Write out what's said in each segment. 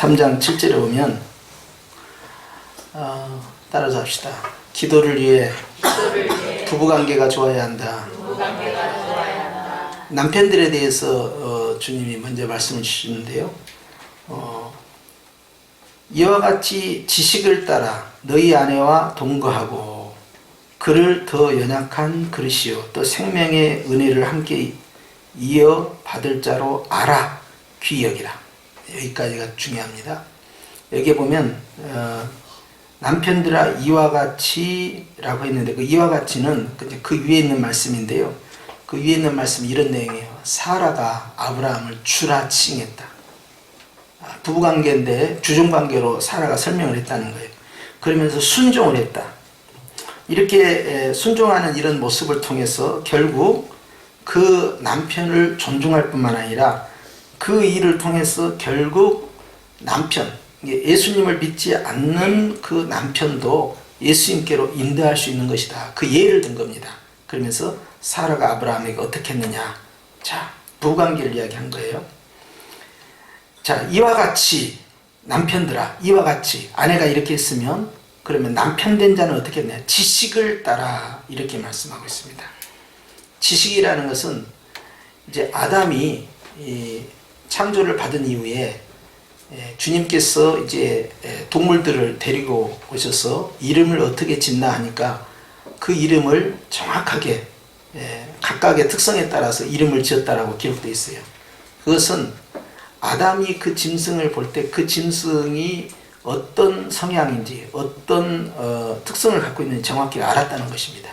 3장 7절에 보면 따라서 합시다. 기도를 위해 부부관계가 좋아야 한다. 남편들에 대해서 주님이 먼저 말씀을 주시는데요. 이와 같이 지식을 따라 너희 아내와 동거하고 그를 더 연약한 그릇이요 또 생명의 은혜를 함께 이어 받을 자로 알아 귀히 여기라. 여기까지가 중요합니다. 여기에 보면 남편들아 이와 같이 라고 했는데 그 이와 같이는 그 위에 있는 말씀인데요. 그 위에 있는 말씀이 이런 내용이에요. 사라가 아브라함을 주라 칭했다. 부부관계인데 주종관계로 사라가 설명을 했다는 거예요. 그러면서 순종을 했다. 이렇게 순종하는 이런 모습을 통해서 결국 그 남편을 존중할 뿐만 아니라 그 일을 통해서 결국 남편, 예수님을 믿지 않는 그 남편도 예수님께로 인도할 수 있는 것이다. 그 예를 든 겁니다. 그러면서 사라가 아브라함에게 어떻게 했느냐. 자, 부부관계를 이야기한 거예요. 자, 이와 같이 남편들아 이와 같이 아내가 이렇게 했으면 그러면 남편 된 자는 어떻게 했냐. 지식을 따라 이렇게 말씀하고 있습니다. 지식이라는 것은 이제 아담이 창조를 받은 이후에 주님께서 이제 동물들을 데리고 오셔서 이름을 어떻게 짓나 하니까 그 이름을 정확하게 각각의 특성에 따라서 이름을 지었다라고 기록되어 있어요. 그것은 아담이 그 짐승을 볼 때 그 짐승이 어떤 성향인지 어떤 특성을 갖고 있는지 정확히 알았다는 것입니다.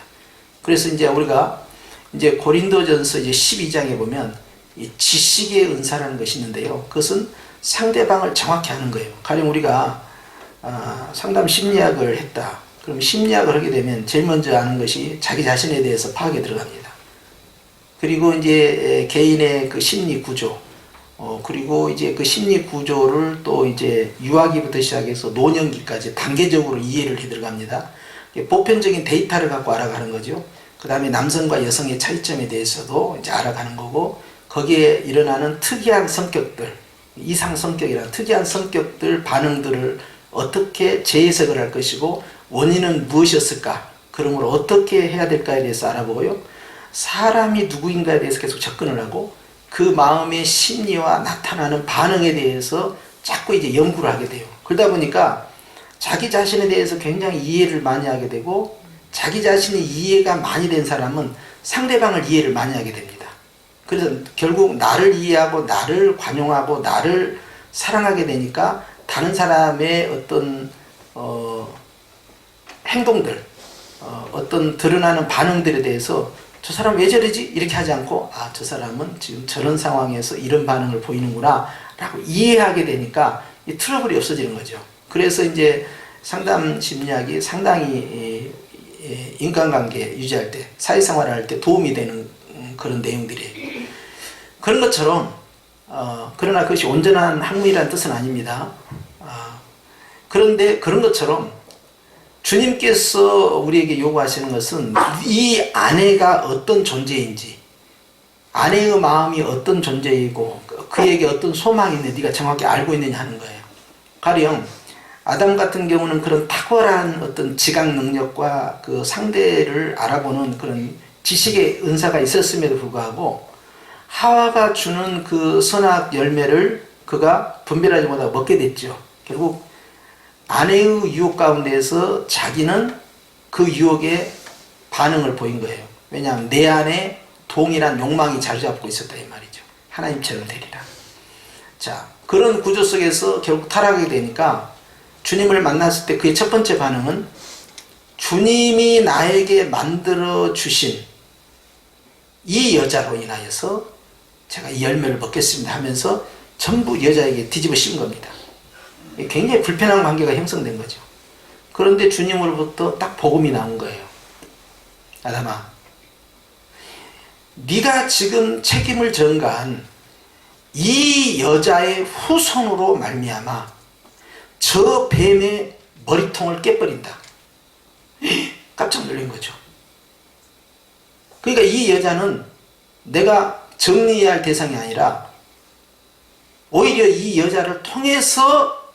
그래서 이제 우리가 이제 고린도전서 이제 12장에 보면 이 지식의 은사라는 것이 있는데요. 그것은 상대방을 정확히 아는 거예요. 가령 우리가 상담 심리학을 했다. 그럼 심리학을 하게 되면 제일 먼저 아는 것이 자기 자신에 대해서 파악에 들어갑니다. 그리고 이제 개인의 그 심리 구조, 그리고 이제 그 심리 구조를 또 이제 유아기부터 시작해서 노년기까지 단계적으로 이해를 해 들어갑니다. 보편적인 데이터를 갖고 알아가는 거죠. 그 다음에 남성과 여성의 차이점에 대해서도 이제 알아가는 거고, 거기에 일어나는 특이한 성격들, 이상 성격이라는 특이한 성격들, 반응들을 어떻게 재해석을 할 것이고, 원인은 무엇이었을까? 그러므로 어떻게 해야 될까에 대해서 알아보고요. 사람이 누구인가에 대해서 계속 접근을 하고, 그 마음의 심리와 나타나는 반응에 대해서 자꾸 이제 연구를 하게 돼요. 그러다 보니까 자기 자신에 대해서 굉장히 이해를 많이 하게 되고, 자기 자신이 이해가 많이 된 사람은 상대방을 이해를 많이 하게 됩니다. 그래서 결국 나를 이해하고 나를 관용하고 나를 사랑하게 되니까 다른 사람의 어떤 행동들, 어떤 드러나는 반응들에 대해서 저 사람 왜 저러지? 이렇게 하지 않고 저 사람은 지금 저런 상황에서 이런 반응을 보이는구나 라고 이해하게 되니까 이 트러블이 없어지는 거죠. 그래서 이제 상담 심리학이 상당히 인간관계 유지할 때, 사회생활을 할 때 도움이 되는 그런 내용들이에요. 그런 것처럼 그러나 그것이 온전한 학문이라는 뜻은 아닙니다. 그런데 그런 것처럼 주님께서 우리에게 요구하시는 것은 이 아내가 어떤 존재인지, 아내의 마음이 어떤 존재이고 그에게 어떤 소망이 있는지 네가 정확히 알고 있느냐 하는 거예요. 가령 아담 같은 경우는 그런 탁월한 어떤 지각 능력과 그 상대를 알아보는 그런 지식의 은사가 있었음에도 불구하고 하와가 주는 그 선악 열매를 그가 분별하지 못하고 먹게 됐죠. 결국 아내의 유혹 가운데에서 자기는 그 유혹에 반응을 보인 거예요. 왜냐하면 내 안에 동일한 욕망이 자리 잡고 있었다 이 말이죠. 하나님처럼 되리라. 자, 그런 구조 속에서 결국 타락하게 되니까 주님을 만났을 때 그의 첫 번째 반응은 주님이 나에게 만들어 주신 이 여자로 인하여서 제가 이 열매를 먹겠습니다 하면서 전부 여자에게 뒤집어 씌운 겁니다. 굉장히 불편한 관계가 형성된 거죠. 그런데 주님으로부터 딱 복음이 나온 거예요. 아담아, 네가 지금 책임을 전가한 이 여자의 후손으로 말미암아 저 뱀의 머리통을 깨버린다. 깜짝 놀란 거죠. 그러니까 이 여자는 내가 정리해야 할 대상이 아니라 오히려 이 여자를 통해서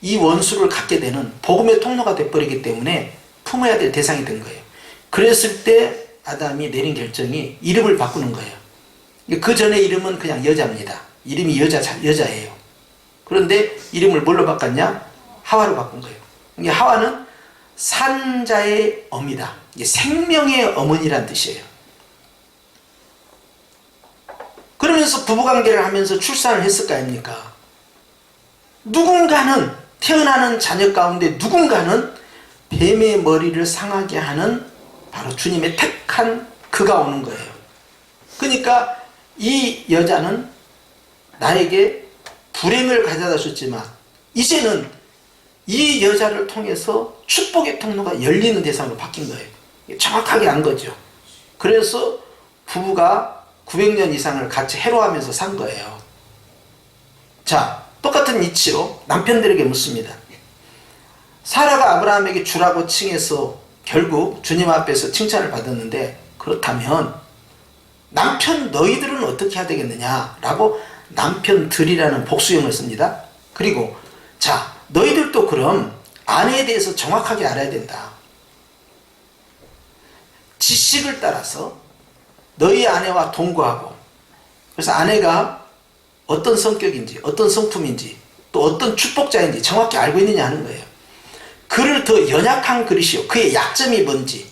이 원수를 갖게 되는 복음의 통로가 돼버리기 때문에 품어야 될 대상이 된 거예요. 그랬을 때 아담이 내린 결정이 이름을 바꾸는 거예요. 그 전에 이름은 그냥 여자입니다. 이름이 여자예요. 그런데 이름을 뭘로 바꿨냐? 하와로 바꾼 거예요. 이게 하와는 산자의 어미다. 이게 생명의 어머니란 뜻이에요. 그러면서 부부관계를 하면서 출산을 했을 거 아닙니까? 누군가는 태어나는 자녀 가운데 누군가는 뱀의 머리를 상하게 하는 바로 주님의 택한 그가 오는 거예요. 그러니까 이 여자는 나에게 불행을 가져다 줬지만 이제는 이 여자를 통해서 축복의 통로가 열리는 대상으로 바뀐 거예요. 정확하게 안 거죠. 그래서 부부가 900년 이상을 같이 해로하면서 산 거예요. 자, 똑같은 이치로 남편들에게 묻습니다. 사라가 아브라함에게 주라고 칭해서 결국 주님 앞에서 칭찬을 받았는데 그렇다면 남편 너희들은 어떻게 해야 되겠느냐 라고 남편들이라는 복수형을 씁니다. 그리고 자, 너희들도 그럼 아내에 대해서 정확하게 알아야 된다. 지식을 따라서 너희 아내와 동거하고, 그래서 아내가 어떤 성격인지 어떤 성품인지 또 어떤 축복자인지 정확히 알고 있느냐 하는 거예요. 그를 더 연약한 그릇이요, 그의 약점이 뭔지,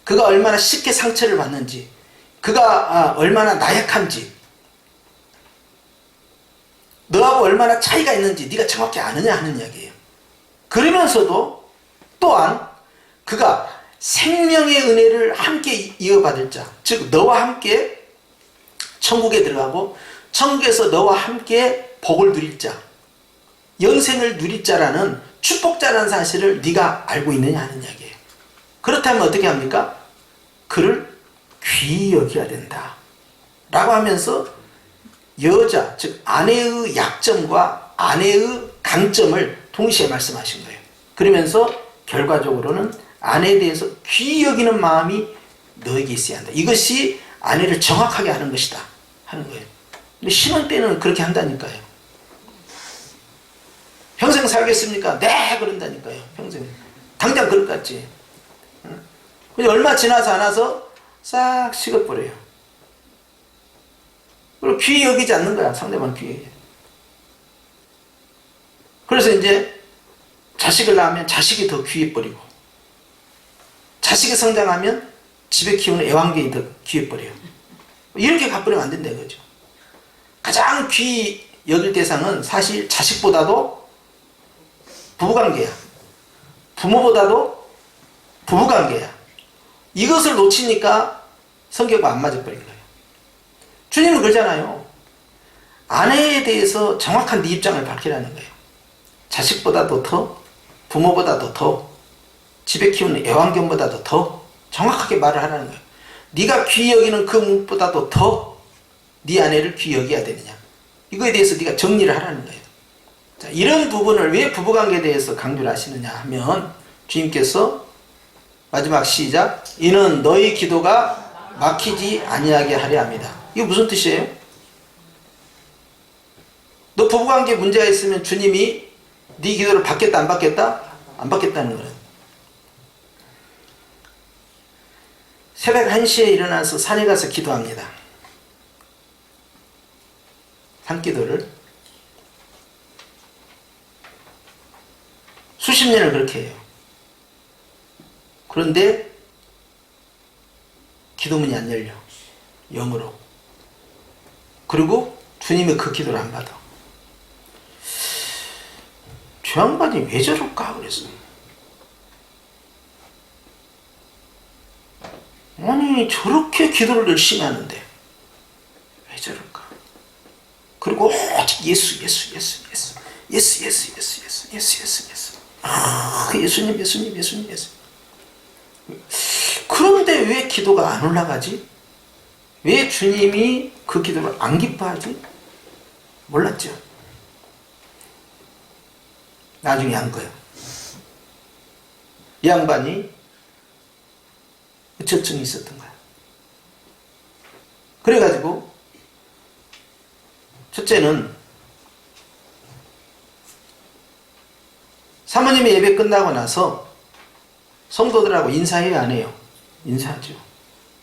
그가 얼마나 쉽게 상처를 받는지, 그가 얼마나 나약한지, 너하고 얼마나 차이가 있는지 네가 정확히 아느냐 하는 이야기예요. 그러면서도 또한 그가 생명의 은혜를 함께 이어받을 자, 즉 너와 함께 천국에 들어가고 천국에서 너와 함께 복을 누릴 자, 영생을 누릴 자라는 축복자라는 사실을 네가 알고 있느냐 하는 이야기예요. 그렇다면 어떻게 합니까? 그를 귀히 여겨야 된다 라고 하면서 여자, 즉 아내의 약점과 아내의 강점을 동시에 말씀하신 거예요. 그러면서 결과적으로는 아내에 대해서 귀히 여기는 마음이 너에게 있어야 한다. 이것이 아내를 정확하게 하는 것이다 하는 거예요. 근데 신혼 때는 그렇게 한다니까요. 평생 살겠습니까? 네, 그런다니까요. 평생. 당장 그럴 것 같지. 근데 얼마 지나서 안 와서 싹 식어버려요. 그리고 귀히 여기지 않는 거야. 상대방 귀히 여기. 그래서 이제 자식을 낳으면 자식이 더 귀해버리고, 자식이 성장하면 집에 키우는 애완견이 더 귀해버려요. 이렇게 가버리면 안 된다 이거죠. 가장 귀히 여길 대상은 사실 자식보다도 부부관계야. 부모보다도 부부관계야. 이것을 놓치니까 성격과 안 맞아버린 거예요. 주님은 그러잖아요. 아내에 대해서 정확한 네 입장을 밝히라는 거예요. 자식보다도 더, 부모보다도 더, 집에 키우는 애완견보다도 더 정확하게 말을 하라는 거예요. 네가 귀히 여기는 그 무엇보다도 더 네 아내를 귀히 여겨야 되느냐. 이거에 대해서 네가 정리를 하라는 거예요. 자, 이런 부분을 왜 부부관계에 대해서 강조를 하시느냐 하면 주님께서 마지막 시작, 이는 너희 기도가 막히지 아니하게 하려 합니다. 이거 무슨 뜻이에요? 너 부부관계에 문제가 있으면 주님이 네 기도를 받겠다 안 받겠다? 안 받겠다는 거예요. 새벽 1시에 일어나서 산에 가서 기도합니다. 산기도를 수십 년을 그렇게 해요. 그런데 기도문이 안 열려. 영으로. 그리고 주님이 그 기도를 안 받아. 저 양반이 왜 저럴까 그랬어요. 아니 저렇게 기도를 열심히 하는데 왜 저럴까. 그리고 오직 예수 예수 예수 예수 예수 예수 예수 예수 예수 예수 예수 예수님 예수님 예수님 예수. 그런데 왜 기도가 안 올라가지? 왜 주님이 그 기도를 안 기뻐하지? 몰랐죠. 나중에 한 거예요. 이 양반이 우처증이 있었던 거야. 그래가지고 첫째는 사모님의 예배 끝나고 나서 성도들하고 인사해요, 안 해요? 인사하죠.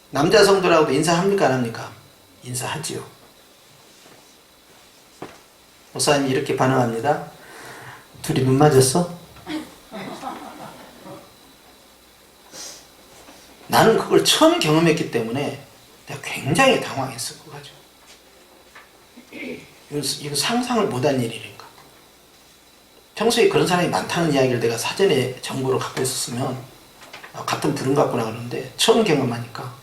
남자 성도라고도 인사합니까, 안 합니까? 인사하지요. 목사님이 이렇게 반응합니다. 둘이 눈 맞았어? 나는 그걸 처음 경험했기 때문에 내가 굉장히 당황했어. 그거 가지고. 이거 상상을 못한 일이니까. 평소에 그런 사람이 많다는 이야기를 내가 사전에 정보를 갖고 있었으면 같은 부름 같구나 그러는데 처음 경험하니까.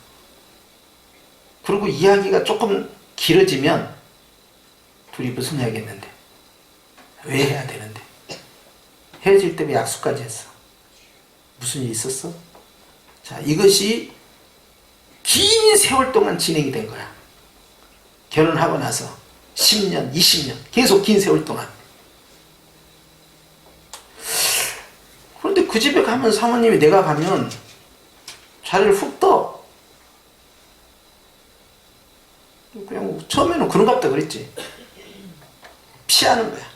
그리고 이야기가 조금 길어지면 둘이 무슨 이야기 했는데 왜 해야 되는데 헤어질 때 왜 약속까지 했어? 무슨 일 있었어? 자, 이것이 긴 세월 동안 진행이 된 거야. 결혼하고 나서 10년, 20년 계속 긴 세월 동안. 그런데 그 집에 가면 사모님이 내가 가면 자리를 훅 떠. 그냥 처음에는 그런갑다 그랬지. 피하는 거야.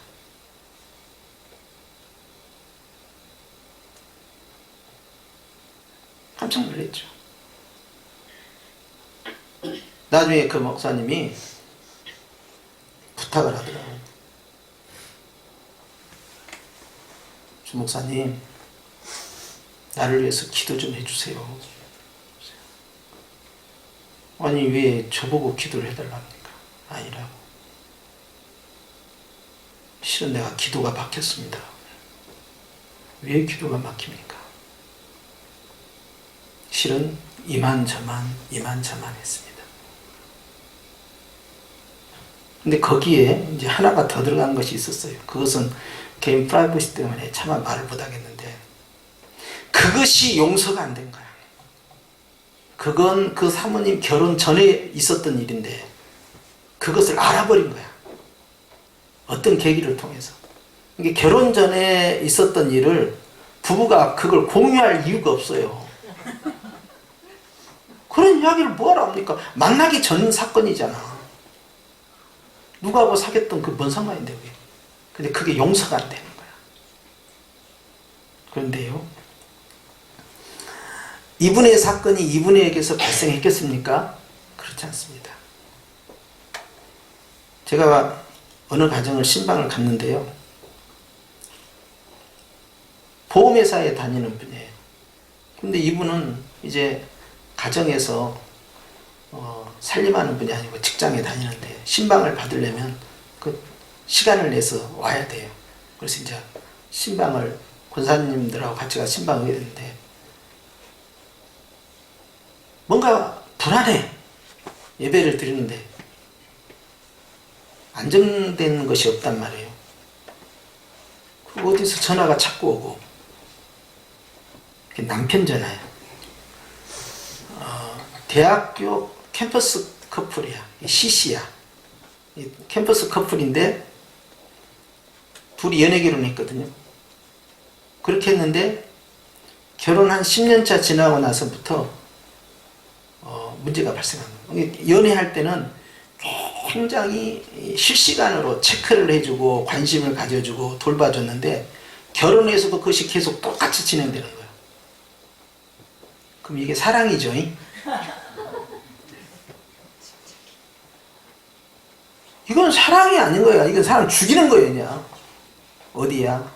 깜짝 놀랐죠. 나중에 그 목사님이 부탁을 하더라고요. 주 목사님, 나를 위해서 기도 좀 해주세요. 아니, 왜 저보고 기도를 해달랍니까? 아니라고. 실은 내가 기도가 막혔습니다. 왜 기도가 막힙니까? 실은 이만저만 했습니다. 근데 거기에 이제 하나가 더 들어간 것이 있었어요. 그것은 개인 프라이버시 때문에 차마 말을 못 하겠는데, 그것이 용서가 안 된 거야. 그건 그 사모님 결혼 전에 있었던 일인데, 그것을 알아버린 거야. 어떤 계기를 통해서. 이게 결혼 전에 있었던 일을 부부가 그걸 공유할 이유가 없어요. 그런 이야기를 뭐하러 합니까? 만나기 전 사건이잖아. 누구하고 사귀었던 그 뭔 상관인데 왜? 근데 그게 용서가 안 되는 거야. 그런데요, 이분의 사건이 이분에게서 발생했겠습니까? 그렇지 않습니다. 제가 어느 가정을 신방을 갔는데요, 보험회사에 다니는 분이에요. 근데 이분은 이제 가정에서 살림하는 분이 아니고 직장에 다니는데 신방을 받으려면 그 시간을 내서 와야 돼요. 그래서 이제 신방을 권사님들하고 같이 가 신방을 해야 되는데 뭔가 불안해. 예배를 드리는데 안정된 것이 없단 말이에요. 그리고 어디서 전화가 자꾸 오고, 남편 전화야. 대학교 캠퍼스 커플이야. CC야. 캠퍼스 커플인데 둘이 연애 결혼했거든요. 그렇게 했는데 결혼한 10년차 지나고 나서부터 문제가 발생한 거예요. 연애할 때는 굉장히 실시간으로 체크를 해주고 관심을 가져주고 돌봐줬는데 결혼해서도 그것이 계속 똑같이 진행되는 거예요. 그럼 이게 사랑이죠? 이건 사랑이 아닌 거야. 이건 사람 죽이는 거예요. 그냥. 어디야?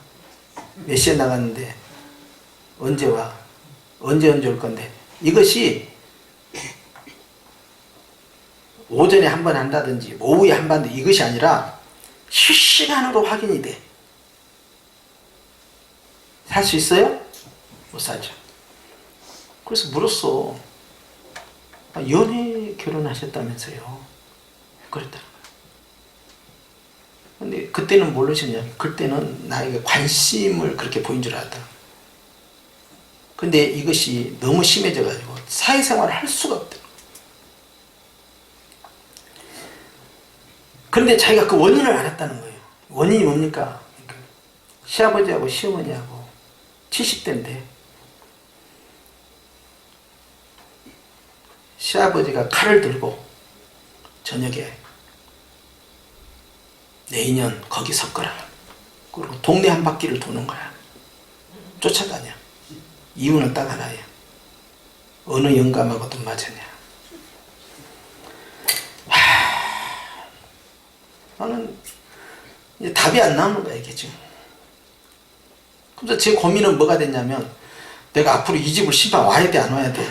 몇 시에 나갔는데 언제 와? 언제 올 건데? 이것이 오전에 한 번 한다든지 오후에 한 번, 이것이 아니라 실시간으로 확인이 돼. 살 수 있어요? 못 살죠. 그래서 물었어. 연애 결혼하셨다면서요? 그랬다는 거예요. 근데 그때는 모르셨냐면, 그때는 나에게 관심을 그렇게 보인 줄 알았다. 근데 이것이 너무 심해져가지고 사회생활을 할 수가 없다. 그런데 자기가 그 원인을 알았다는 거예요. 원인이 뭡니까? 시아버지하고 시어머니하고 70대인데 시아버지가 칼을 들고 저녁에 내 인연 거기 섰거라. 그리고 동네 한 바퀴를 도는 거야. 쫓아다녀. 이유는 딱 하나예요. 어느 영감하고 돈 맞았냐. 나는 이제 답이 안 나오는 거야, 이게 지금. 그래서 제 고민은 뭐가 됐냐면, 내가 앞으로 이 집을 신방 와야 돼, 안 와야 돼?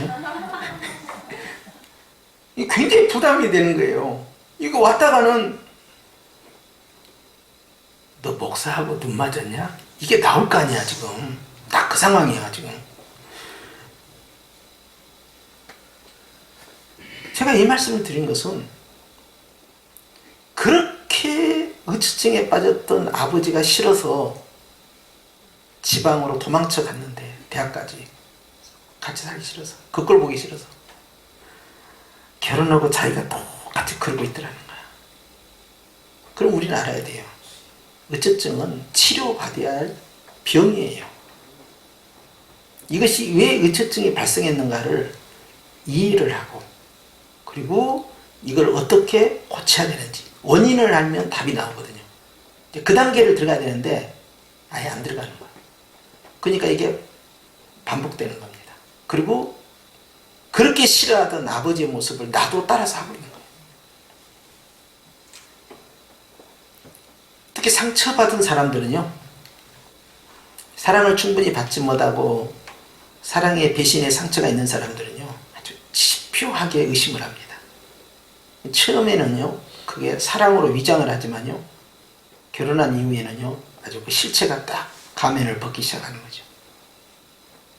이게 굉장히 부담이 되는 거예요. 이거 왔다가는, 너 목사하고 눈 맞았냐? 이게 나올 거 아니야, 지금. 딱 그 상황이야, 지금. 제가 이 말씀을 드린 것은, 그렇게 의처증에 빠졌던 아버지가 싫어서 지방으로 도망쳐 갔는데, 대학까지 같이 살기 싫어서, 그걸 보기 싫어서 결혼하고 자기가 똑같이 그러고 있더라는 거야. 그럼 우리는 알아야 돼요. 의처증은 치료받아야 할 병이에요. 이것이 왜 의처증이 발생했는가를 이해를 하고, 그리고 이걸 어떻게 고쳐야 되는지, 원인을 알면 답이 나오거든요. 그 단계를 들어가야 되는데 아예 안 들어가는 거예요. 그러니까 이게 반복되는 겁니다. 그리고 그렇게 싫어하던 아버지의 모습을 나도 따라서 하고 있는 거예요. 특히 상처받은 사람들은요, 사랑을 충분히 받지 못하고 사랑의 배신의 상처가 있는 사람들은요, 아주 집요하게 의심을 합니다. 처음에는요, 그게 사랑으로 위장을 하지만요, 결혼한 이후에는요, 아주 그 실체가 딱 가면을 벗기 시작하는 거죠.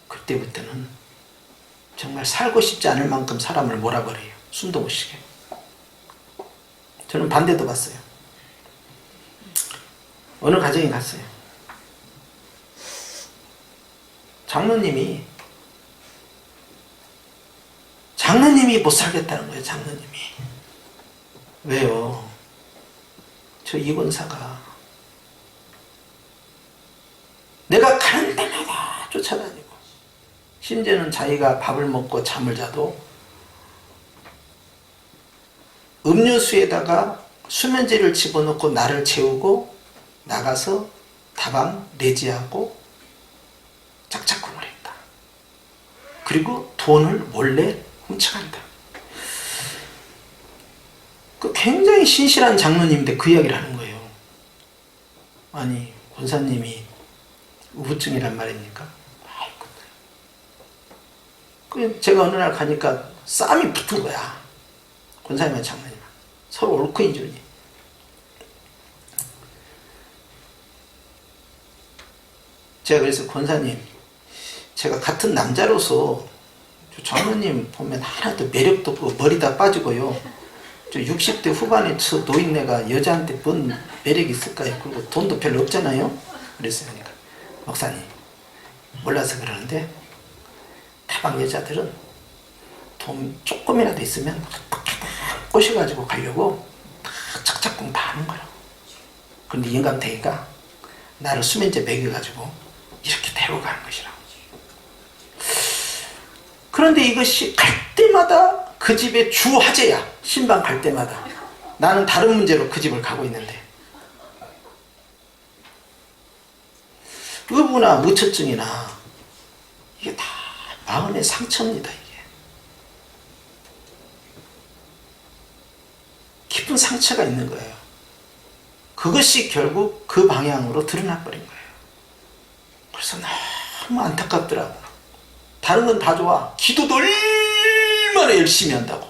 그때부터는 정말 살고 싶지 않을 만큼 사람을 몰아버려요. 숨도 못 쉬게. 저는 반대도 봤어요. 어느 가정에 갔어요. 장로님이 못 살겠다는 거예요. 장로님이. 왜요? 저 이권사가 내가 가는 데마다 쫓아다니고, 심지어는 자기가 밥을 먹고 잠을 자도 음료수에다가 수면제를 집어넣고 나를 재우고 나가서 다방 내지하고 짝짝꿍을 했다. 그리고 돈을 몰래 훔쳐간다. 그 굉장히 신실한 장로님인데 그 이야기를 하는 거예요. 아니, 권사님이 우부증이란 말입니까? 아이고. 제가 어느 날 가니까 싸움이 붙은 거야. 권사님과 장로님. 서로 옳고 인준이. 제가 그래서 권사님, 제가 같은 남자로서 장로님 보면 하나도 매력도 없고 머리 다 빠지고요, 저 60대 후반에 저 노인네가 여자한테 뭔 매력이 있을까요? 그리고 돈도 별로 없잖아요. 그랬어요. 그러니까 목사님, 몰라서 그러는데 다방 여자들은 돈 조금이라도 있으면 꼬셔가지고 가려고 다 착착꿍 다 하는 거라고. 그런데 영감탱이가 나를 수면제 먹여가지고 이렇게 데려가는 것이라고. 그런데 이것이 갈 때마다 그 집의 주 화제야. 신방 갈 때마다. 나는 다른 문제로 그 집을 가고 있는데. 의부나 의처증이나 이게 다 마음의 상처입니다. 이게 깊은 상처가 있는 거예요. 그것이 결국 그 방향으로 드러나 버린 거예요. 그래서 너무 안타깝더라고. 다른 건 다 좋아. 기도도 얼마나 열심히 한다고.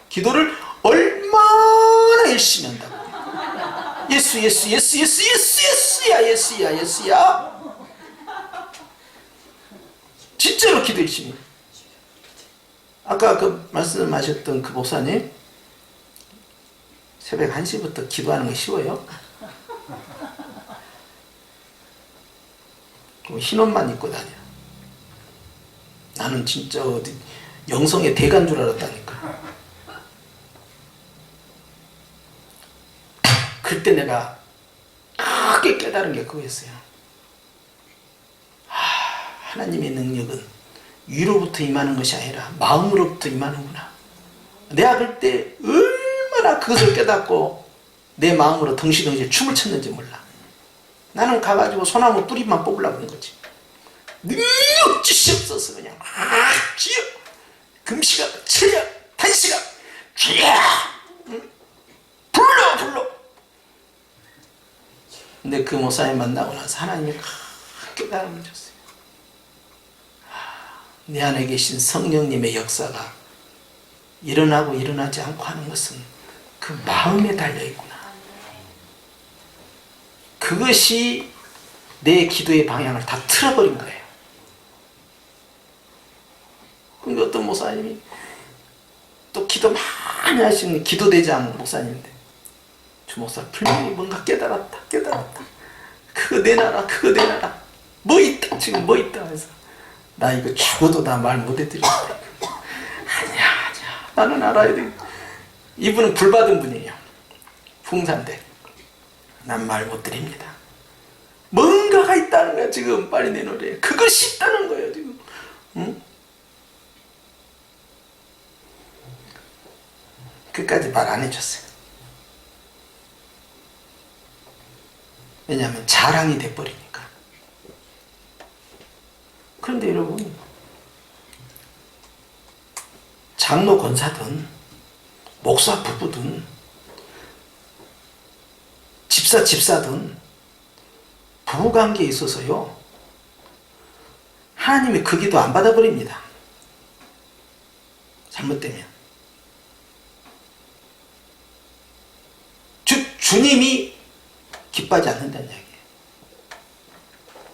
기도를 얼마나 열심히 한다고. 예수 예수 예수 예수 예수 예수야 예수야 예수야. 진짜로 기도 열심히. 아까 그 말씀하셨던 그 목사님, 새벽 1시부터 기도하는 거 쉬워요? 흰 옷만 입고 다녀. 나는 진짜 어디 영성의 대가인 줄 알았다니까. 그때 내가 크게 깨달은 게 그거였어요. 하나님의 능력은 위로부터 임하는 것이 아니라 마음으로부터 임하는구나. 내가 그때 얼마나 그것을 깨닫고 내 마음으로 덩실덩실 춤을 췄는지 몰라. 나는 가가지고 소나무 뿌리만 뽑으려고 한 거지. 능력 주시옵소서. 그냥 주여 금시가 철야 단시가 주여 불러. 근데 그 목사님 만나고 나서 하나님이 깨달음을 줬어요. 내 안에 계신 성령님의 역사가 일어나고 일어나지 않고 하는 것은 그 마음에 달려있구나. 그것이 내 기도의 방향을 다 틀어버린 거예요. 근데 어떤 목사님이 또 기도 많이 하시는 기도대장 목사님인데, 주 목사 분명히 뭔가 깨달았다. 그거 내놔라. 뭐 있다. 지금 뭐 있다. 그래서 나 이거 죽어도 나 말 못해드린다. 아니야. 나는 알아야 돼. 이분은 불받은 분이에요. 풍산대. 난 말 못 드립니다. 뭔가가 있다는 거야. 지금 빨리 내놓으래. 그것이 있다는 거예요. 지금. 응? 끝까지 말 안 해줬어요. 왜냐하면 자랑이 돼버리니까. 그런데 여러분, 장로 권사든 목사 부부든 집사든 부부관계에 있어서요, 하나님이 그 기도 안 받아버립니다. 잘못되면. 주님이 기뻐하지 않는다는 이야기예요.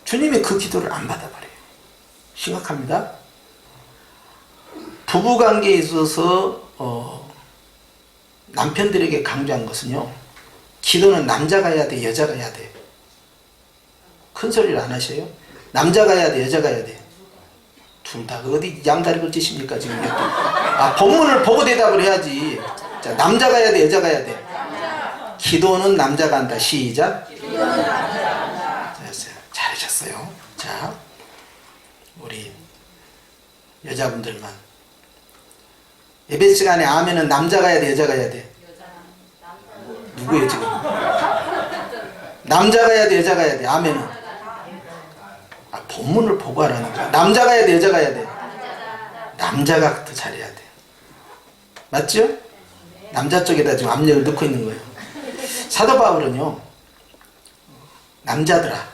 주님이 그 기도를 안 받아버려요. 심각합니다. 부부관계에 있어서 남편들에게 강조한 것은요, 기도는 남자가 해야 돼, 여자가 해야 돼. 큰 소리를 안 하셔요? 남자가 해야 돼, 여자가 해야 돼. 둘 다. 어디 양다리 걸치십니까 지금? 본문을 보고 대답을 해야지. 자, 남자가 해야 돼, 여자가 해야 돼. 기도는 남자가 한다. 시작. 잘했어요. 잘하셨어요. 자, 우리 여자분들만. 예배 시간에 아멘은 남자가 해야 돼, 여자가 해야 돼? 누구예요 지금? 남자가 해야 돼, 여자가 해야 돼? 아멘은? 본문을 보고 하라니까. 남자가 해야 돼, 여자가 해야 돼? 남자가 더 잘해야 돼. 맞죠? 남자 쪽에다 지금 압력을 넣고 있는 거예요. 사도 바울은요, 남자들아,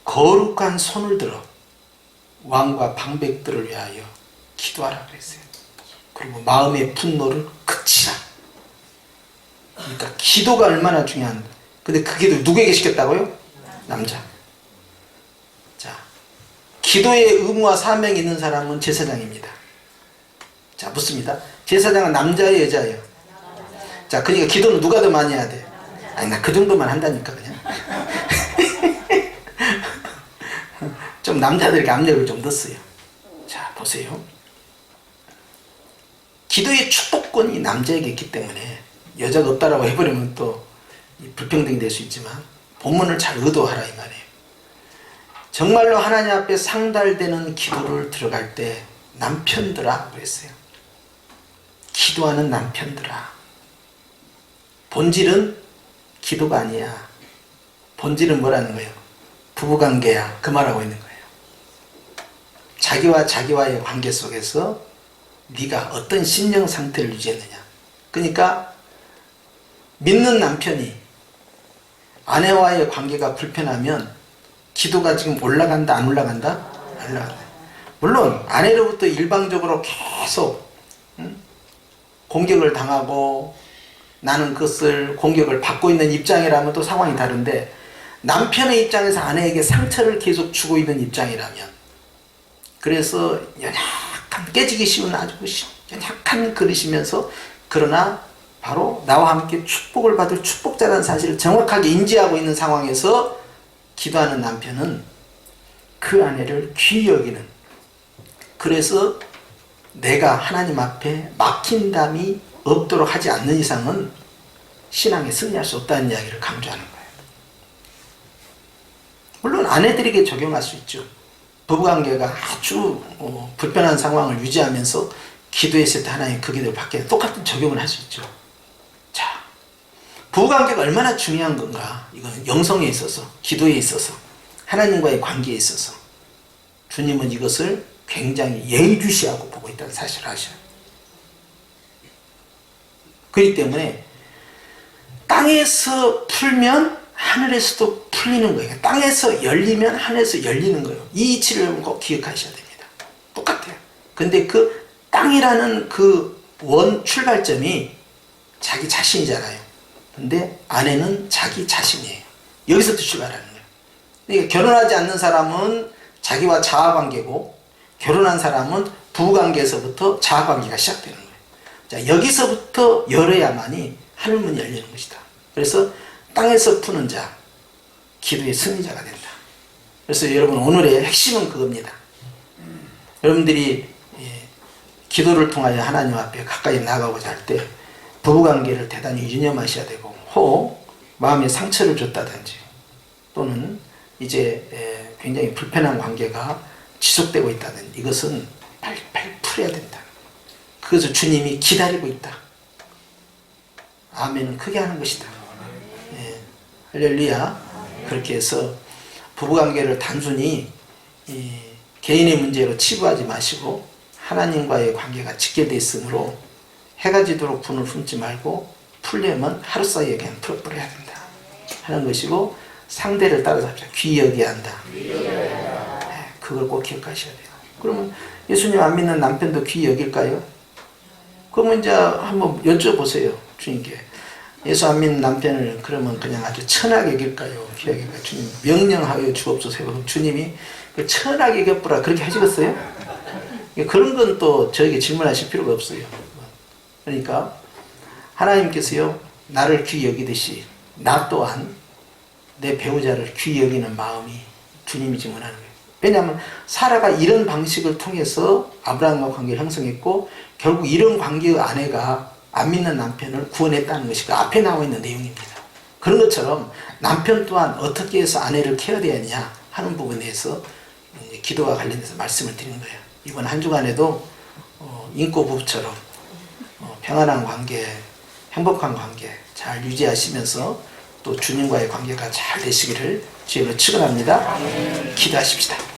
거룩한 손을 들어 왕과 방백들을 위하여 기도하라 그랬어요. 그리고 마음의 분노를 그치라. 그러니까 기도가 얼마나 중요한. 근데 그 기도 누구에게 시켰다고요? 남자. 자, 기도의 의무와 사명이 있는 사람은 제사장입니다. 자, 묻습니다. 제사장은 남자예요, 여자예요? 자, 그러니까 기도는 누가 더 많이 해야 돼? 아니, 나 그 정도만 한다니까 그냥. 좀 남자들에게 압력을 좀 넣었어요. 자, 보세요. 기도의 축복권이 남자에게 있기 때문에 여자가 없다라고 해버리면 또 불평등이 될 수 있지만 본문을 잘 의도하라 이 말이에요. 정말로 하나님 앞에 상달되는 기도를 들어갈 때 남편들아 그랬어요. 기도하는 남편들아. 본질은 기도가 아니야. 본질은 뭐라는 거예요? 부부관계야. 그 말하고 있는 거예요. 자기와의 관계 속에서 네가 어떤 심령 상태를 유지했느냐. 그러니까 믿는 남편이 아내와의 관계가 불편하면 기도가 지금 올라간다 안 올라간다? 안 올라간다. 물론 아내로부터 일방적으로 계속 공격을 당하고 나는 그것을 공격을 받고 있는 입장이라면 또 상황이 다른데, 남편의 입장에서 아내에게 상처를 계속 주고 있는 입장이라면, 그래서 연약한 깨지기 쉬운 아주 연약한 그릇이면서 그러나 바로 나와 함께 축복을 받을 축복자라는 사실을 정확하게 인지하고 있는 상황에서 기도하는 남편은 그 아내를 귀히 여기는, 그래서 내가 하나님 앞에 막힌담이 없도록 하지 않는 이상은 신앙에 승리할 수 없다는 이야기를 강조하는 거예요. 물론 아내들에게 적용할 수 있죠. 부부관계가 아주 불편한 상황을 유지하면서 기도했을 때 하나님 그 기도를 받게 똑같은 적용을 할 수 있죠. 자, 부부관계가 얼마나 중요한 건가. 이거는 영성에 있어서, 기도에 있어서, 하나님과의 관계에 있어서 주님은 이것을 굉장히 예의주시하고 보고 있다는 사실을 아셔요. 그렇기 때문에 땅에서 풀면 하늘에서도 풀리는 거예요. 땅에서 열리면 하늘에서 열리는 거예요. 이 이치를 꼭 기억하셔야 됩니다. 똑같아요. 근데 그 땅이라는 그 원 출발점이 자기 자신이잖아요. 근데 아내는 자기 자신이에요. 여기서부터 출발하는 거예요. 그러니까 결혼하지 않는 사람은 자기와 자아관계고, 결혼한 사람은 부부관계에서부터 자아관계가 시작되는 거예요. 자, 여기서부터 열어야만이 하늘문이 열리는 것이다. 그래서 땅에서 푸는 자, 기도의 승리자가 된다. 그래서 여러분, 오늘의 핵심은 그겁니다. 여러분들이 기도를 통하여 하나님 앞에 가까이 나가고자 할 때 부부관계를 대단히 유념하셔야 되고, 혹 마음에 상처를 줬다든지 또는 이제 굉장히 불편한 관계가 지속되고 있다든지 이것은 빨리빨리 풀어야 된다. 그래서 주님이 기다리고 있다. 아멘은 크게 하는 것이다. 할렐루야. 그렇게 해서 부부관계를 단순히 개인의 문제로 치부하지 마시고 하나님과의 관계가 직결되어 있으므로 해가 지도록 분을 품지 말고 풀려면 하루 사이에 그냥 풀어버려야 된다 하는 것이고, 상대를 따라잡자. 귀히 여겨야 한다. 그걸 꼭 기억하셔야 돼요. 그러면 예수님 안 믿는 남편도 귀히 여길까요? 그러면 이제 한번 여쭤보세요. 주님께. 예수 안 믿는 남편을 그러면 그냥 아주 천하게 여길까요? 귀하게 여길까요? 주님 명령하여 주옵소서. 주님이 천하게 여겨보라 그렇게 하시겠어요? 그런 건 또 저에게 질문하실 필요가 없어요. 그러니까 하나님께서요, 나를 귀히 여기듯이 나 또한 내 배우자를 귀히 여기는 마음이 주님이 증언하는 거예요. 왜냐하면 사라가 이런 방식을 통해서 아브라함과 관계를 형성했고, 결국 이런 관계의 아내가 안 믿는 남편을 구원했다는 것이 그 앞에 나와 있는 내용입니다. 그런 것처럼 남편 또한 어떻게 해서 아내를 케어해야 하는 부분에 대해서 기도와 관련해서 말씀을 드리는 거예요. 이번 한 주간에도 인고 부부처럼 평안한 관계, 행복한 관계 잘 유지하시면서 또 주님과의 관계가 잘 되시기를 주님으로 축원합니다. 기도하십시다.